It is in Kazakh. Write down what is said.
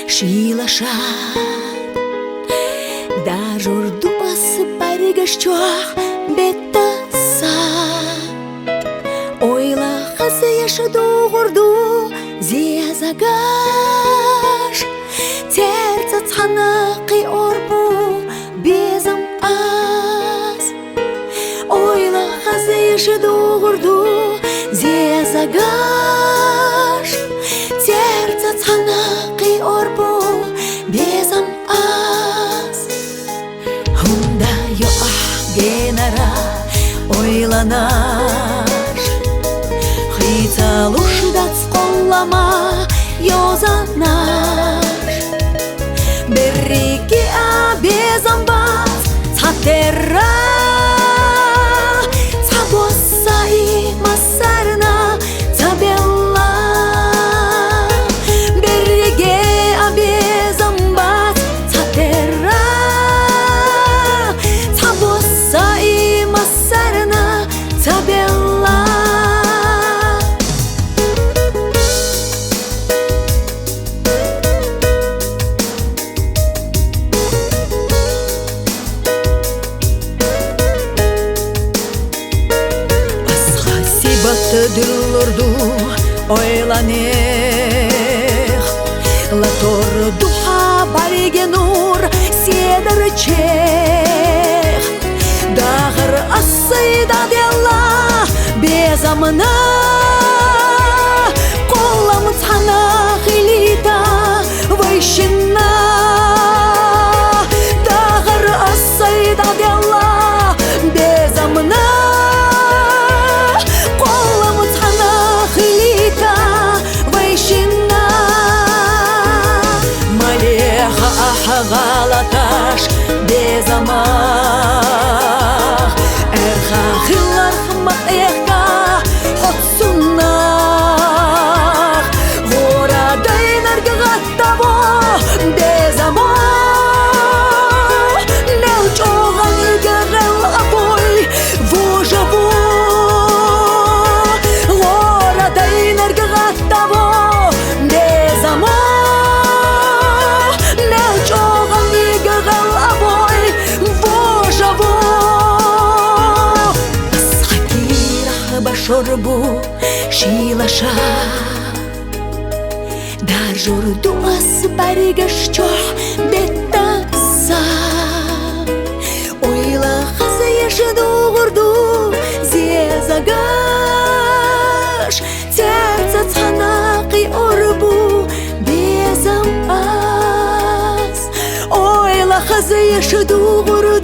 шыйлашат. Да журдуас баргашчуах беттаса. Ойла хазы яшыду гурду зезагаш. Терца цанақи орбу безам аз. Ойла хазы яшыду гурду зезагаш. Терца цанақи орбу безам аз. Хунда йоах генара ойланаш. Хица лушдац қоллама йозанаш. Береги безам баз цатерра. Цабоса и масарна цабелла. Береги безам баз цатерра. Цабоса и масарна цабелла. Дыллорду ойланех. Латор духа бариге нур седерчех. Дагыр асыйда делла безамна. Колам цана хилита вайшина. Дагыр асыйда делла безамна. Галаташ безамах. Эрха хилар хмаэха хотсунах. Гора дайнар гаттаво безамах. Неучоган играл обой вожаво. Гора дайнар гаттаво безамах. Шорбу шилаша. Дар журдуас баргашчуах беттаса. Ойла хазы яшыду гурду зезагаш. Терца цанақи орбу безам аз. Ойла хазы яшыду гурду